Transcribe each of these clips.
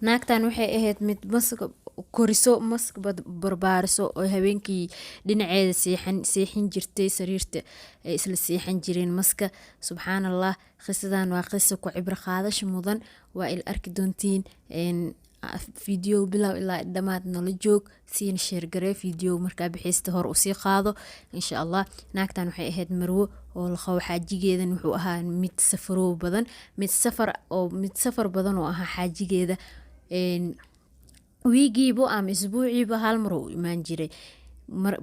naagtan waxay ahayd mid maska koriso maska barbaariso oo habeenkii dhinaceeda seexin jirtay sariirta ay isla seexan jireen maska. Subxaanallah, qisadan waa qiso ku cibro qaadasho mudan. waa il arki doontiin video bilow ilaa dhamaad nala joog, siina share garee video markaa bixista hor usii qaado insha Allah. naagtan waxay ahayd marwo oo la qabo xaajigeedan wuxuu ahaa mid safar badan oo ahaa xaajigeeda wiigiiba ama isbuuciiba hal mar uu imaan jiray.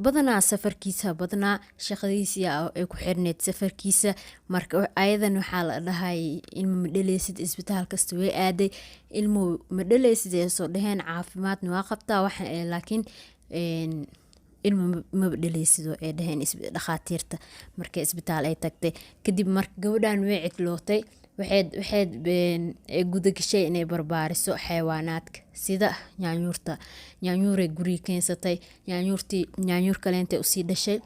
badanaa safarkiisa badnaa shaqadiisa ay ku xirneed safarkiisa. marka ayadan waxaa la dhahay ilmo ma dhaleysid, isbitaal kasta way aaday, ilmo ma dhaleysid ay soo dhaheen caafimaadna waa qabtaa laakiin ilmo ma dhaleysid oo ay dhaheen dhakhaatiirta markay isbitaal ay tagtay. kadib marka gabadhan way cidlootay, waxay guda gashay inay barbaariso xayawaanaadka sida nyaanyuuray guriga keensatay. nyaanyuur kaleentay usii dhashay.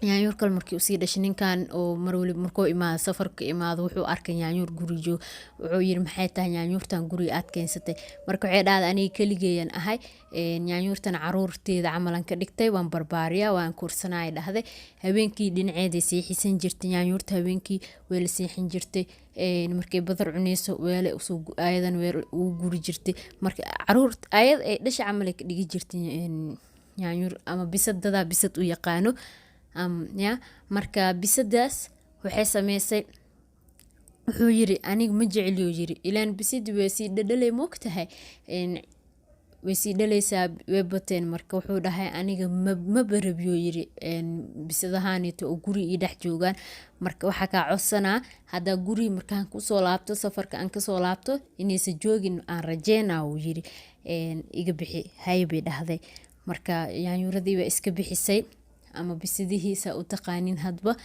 nyaanyuur kale markii usii dhashay ninkan oo markuu imaado safarka imaado wuxuu arkay nyaanyuur guri joog. wuxuu yiri maxay tahay nyaanyuurtan guriga aad keensatay? marka waxay dhahday aniga kaligeeyan ahay, nyaanyuurtan caruurteeda camalan ka dhigtay, waan barbaariyaa, waan kursanaa dhahday. habeenkii dhinaceeda seexisan jirtay nyaanyuurta, habeenkii way la seexin jirtay. markay badar cuneyso weele ayadan weer ugu guri jirtay. marka caruurta ayad ay dhashay camal ka dhigi jirtay nyaanyuur ama bisadadaa bisad u yaqaano. marka bisadaas waxay sameysay, wuxuu yiri aniga ma jeceliyo yiri ilaan bisadi way sii dhadhalay moogtahay, way sii dhalaysaa way bateen. marka wuxuu dhahay aniga ma barabiyo yiri bisadahaanito oo guri ii dhex joogaan. marka waxaa kaa codsanaa haddaa guri markaan kusoo laabto safarka aan kasoo laabto inaysa joogin aan rajeynaa uu yiri iga bixi hay bay dhahday. marka yaanyuuradii way iska bixisay ama bisadihiisa u taqaanin hadba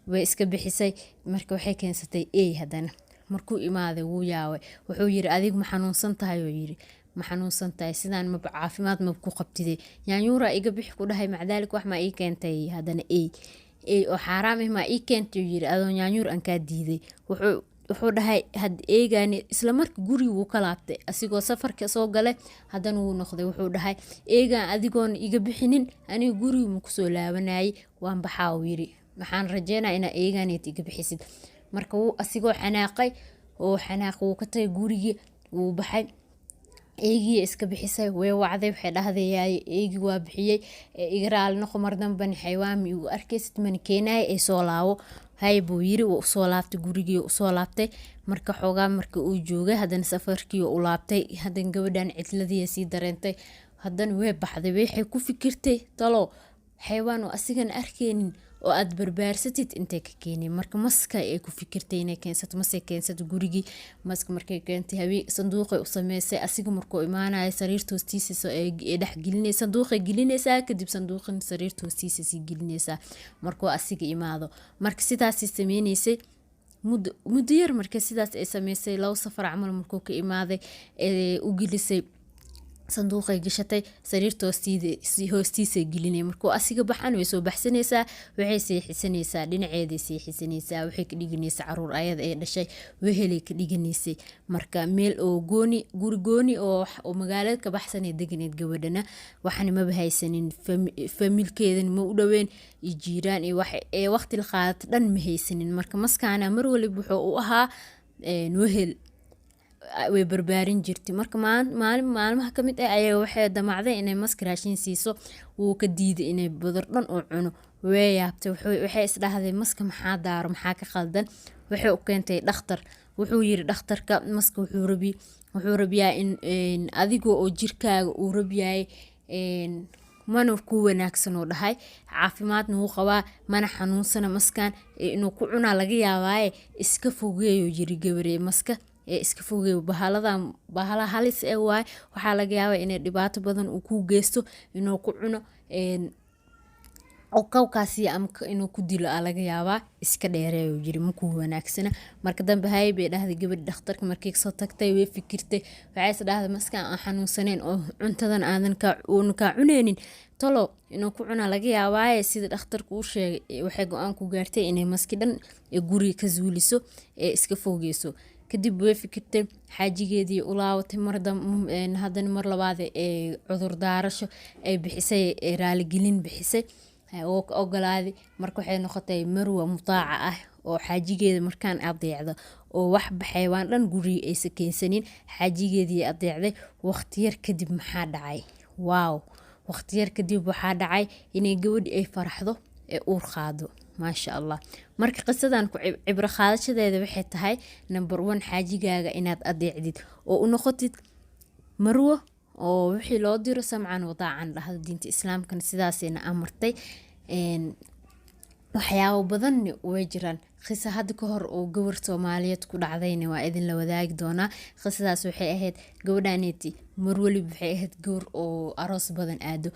way iska bixisay. marka waxay keensatay haddana markuu imaaday wuu yaaway. wuxuu yiri adigu ma xanuunsan tahay oo yiri ma xanuunsan tahay sidaan ma caafimaad ma ku qabtide? nyaanyuura iga bixi ku dhahay macdaalik wax ma ii keentay haddana oo xaaraam ma ii keentay yiri adoo nyaanyuur aan kaa diiday. wuxuu dhahay had eegaani isla markii guriga wuu ka laabtay asigoo safarka soo galay haddana wuu noqday. wuxuu dhahay eegaan adigoon iga bixinin aniga guriga ma kusoo laabanayay waan baxaa uu yiri, waxaan rajeynaa inaa eegaaneed iga bixisid. marka wuu asigoo xanaaqay oo wuu ka tagay gurigii wuu baxay. eegii iska bixisay way wacday, waxay dhahday eegii waa bixiyey iga raali noqo mar damban xayawaami uu arkaysid man keenay ay soo laawo hay buu yiri. wuu soo laabtay gurigii soo laabtay. marka xoogaa marka uu joogay haddana safarkii u laabtay. haddana gabadhan cidladii sii dareentay, haddana way baxday. waxay ku fikirtay talo xayawaan oo asigan arkeenin oo aad barbaarsatid intay ka keeneen. marka maska ay ku fikirtay inay keensato masay keensato gurigii. maska markay keentay habeen sanduuqay u sameysay. asiga markuu imaanayo sariirta hoostiisa ay dhex gelinaysaa, sanduuqay gelinaysaa, kadib sanduuqin sariirta hoostiisa sii gelinaysaa markuu asiga imaado. marka sidaas ay sameynaysay muddo yar. marka sidaas ay sameysay 2 safar camal markuu ka imaaday u gelisay sanduuqay gashatay sariirta hoostiisa gelinay. markuu asiga baxan way soo baxsanaysaa, waxay seexisanaysaa dhinaceeda seexisanaysaa, waxay ka dhiganaysaa caruur ayada ay dhashay wehelay ka dhiganaysay. marka meel oo guri gooni oo magaalada ka baxsanay deganeed gabadhana waxana ma haysanin, familkeedan ma u dhaweyn iyo jiiraan iyo wax ee waqti la qaadato dhan ma haysanin. marka maskaana mar waliba wuxuu u ahaa wehel way barbaarin jirtay. marka maalmaha kamid ayay waxay damacday inay maska raashin siiso. wuu ka diiday inay badar dhan oo cuno. way yaabtay, waxay isdhahday maska maxaa daaro maxaa ka qaldan. waxay u keentay dhakhtar. wuxuu yiri dhakhtarka maska wuxuu rabiyaa in adigoo oo jirkaaga uu rabiyay mana ku wanaagsan oo dhahay caafimaadna wuu qabaa mana xanuunsana maskan inuu ku cunaa laga yaabaaye iska fogeeyo yiri gabaree maska iska fogeeyo bahala halis waay waxaa laga yaabaa inay dhibaato badan uu ku geysto inuu ku cuno oo kawkaasi ama inuu ku dilo laga yaabaa iska dheereeyo yiri ma ku wanaagsana. marka dambe hay bay dhahday gabadh dhakhtarka markii soo tagtay way fikirtay, waxay isdhahday maskan aan xanuunsaneen oo cuntadan aadan ka cuneenin talo inuu ku cuna laga yaabaa sida dhakhtarku uu sheegay. waxay go'aan ku gaartay inay maski dhan guri ka zuuliso iska fogeyso. kadib way fikirtay xaajigeedii u laabatay haddana mar labaad ee cudur daarasho ay bixisay raaligelin bixisay oo ka ogolaaday. Marka waxay noqotay marwa mutaaca ah oo xaajigeeda markaan adeecdo oo wax xayawaan dhan guriga aysan keensanin, xaajigeedii adeecday. Waqti yar kadib maxaa dhacay? Waqti yar kadib waxaa dhacay inay gabadhi ay faraxdo ee uur qaado. maasha Allah. Marka qisadan ku cibro qaadashadeeda waxay tahay number 1 xaajigaaga inaad adeecdid oo u noqotid marwo oo wixii loo diro samcan wadaacan dhahdo diinta islaamkana sidaasina amartay. waxyaabo badan way jiraan. qisa hadda ka hor oo gabar Soomaaliyeed ku dhacdayna waa idin la wadaagi doonaa. qisadaas waxay ahayd gabadhaneeti mar waliba waxay ahayd gabar oo aroos badan aado,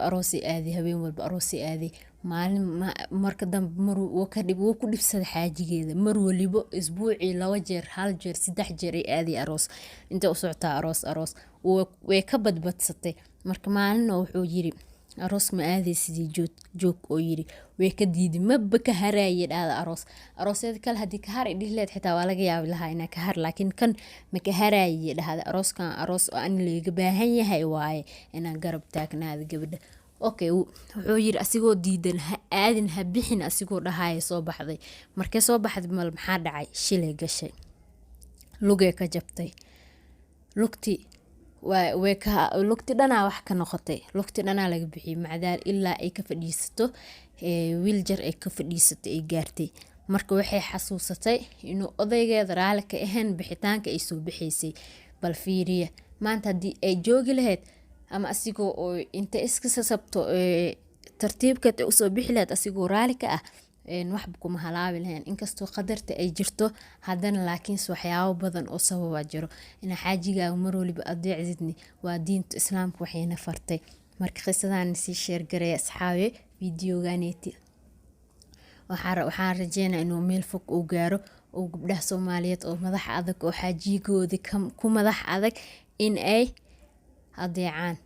aroosi aadi, habeen walba aroosi aadi. maalin marka dambe wuu ku dhibsaday xaajigeeda. mar waliba isbuucii 2 jeer 1 jeer 3 jeer ay aadi aroos. inta u socotaa aroos way ka badbadsatay. marka maalin wuxuu yiri aroos ma aadi sidii joog oo yiri way ka diiday maba ka haraayay dhada aroosyada kale hadii ka har idhileed xitaa waa laga yaabi lahaa inaa ka har, laakiin kan ma ka haraayay dhahada arooskan aroos oo aan leega baahan yahay waaye inaan garab taagnaada gabadha. okay wuxuu yiri asigoo diidan ha aadin ha bixin asigoo dhahaay soo baxday. markay soo baxday maxaa dhacay? shilay gashay, lugay ka jabtay. lugti dhanaa wax ka noqotay, lugti dhanaa laga bixiyay macdaal ilaa ay ka fadhiisato wheelchair ay ka fadhiisato ay gaartay. marka waxay xasuusatay inuu odaygeeda raali ka ahayn bixitaanka ay soo bixaysay. bal fiiriya maanta haddii ay joogi lahayd ama asigoo oo inta iska sasabto tartiibkeed u soo bixi lahayd asigoo raali ka ah waxba kuma halaabi lahayn. inkastoo qadarta ay jirto haddana laakiin waxyaabo badan oo sababa jiro. ina xaajigaaga mar waliba adeecdidni waa diinta islaamka waxayna fartay. marka qisadan si share gareey asxaabe videoganeeti. waxaan rajeynaa inuu meel fog u gaaro oo gabdhaha Soomaaliyeed oo madax adag oo xaajigoodi ku madax adag in ay adeecaan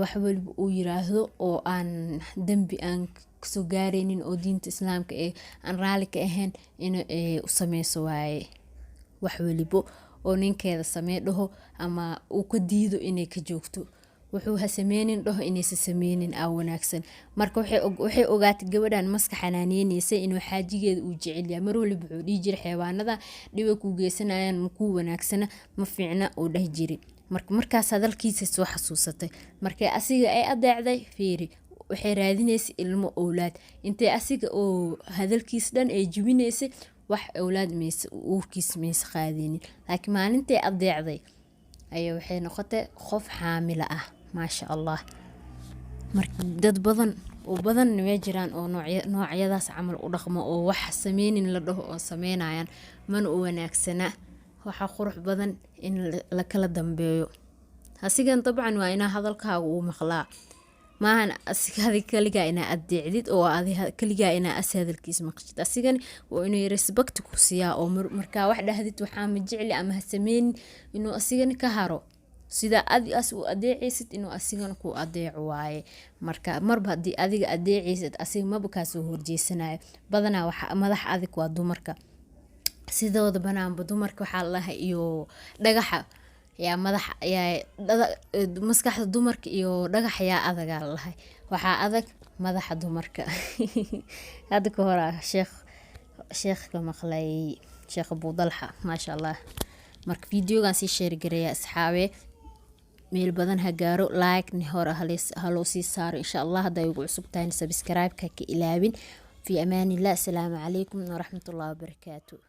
wax waliba uu yiraahdo oo aan dambi aan soo gaareenin oo diinta islaamka aan raali ka ahayn in u sameyso waaye wax waliba oo ninkeeda samee dhaho ama uu ka diido inay ka joogto. wuxuu ha sameenin dhaho inaysa sameenin aa wanaagsan. marka waxay ogaatay gabadhan maska xanaaneynaysa inuu xaajigeeda uu jecel yahay. mar waliba wuxuu dhihi jiray xayawaanada dhiba ku geysanayaan ma ku wanaagsana ma fiicna oo dhah jiray. markaas hadalkiisa soo xasuusatay. markay asiga ay adeecday fiiri waxay raadinaysay ilmo awlaad. intay asiga oo hadalkiis dhan ay jibinaysay wax awlaad uurkiis maysa qaadinin. laakiin maalintay adeecday ayaa waxay noqotay qof xaamilo ah. maasha Allah. marka dad badan way jiraan oo noocyadaas camal u dhaqmo oo wax sameenin la dhaho oo sameynayaan man u wanaagsana. waxa qurux badan in la kala dambeeyo. asigan dabcan waa inaa hadalkaaga uu maqlaa maahan asiga kaligaa inaa adeecdid oo kaligaa inaa hadalkiis maqshid. asigan waa inuu respect ku siiyaa oo markaa wax dhahdid waxaa ma jecli ama ha sameenin inuu asigan ka haro sida as u adeecaysid inuu asigan ku adeeco waaye. marka marba haddii adiga adeecaysid asiga maba kaa soo horjeesanayo. badanaa waxa madax adag waa dumarka sidooda banaanba. dumarka waxaa lahaa iyo dhagaxa yaa madax maskaxda dumarka iyo dhagax yaa adagaa lahay. waxaa adag madaxa dumarka. hadda ka hor sheekh ka maqlay sheekh Abu Dalxa maasha Allah. marka videogan si share gareeya asxaabe meel badan ha gaaro. like ni hore haloo sii saaro insha Allah. hadday ugu cusub tahay subscribe ka ilaabin. في أمان الله. السلام عليكم ورحمة الله وبركاته.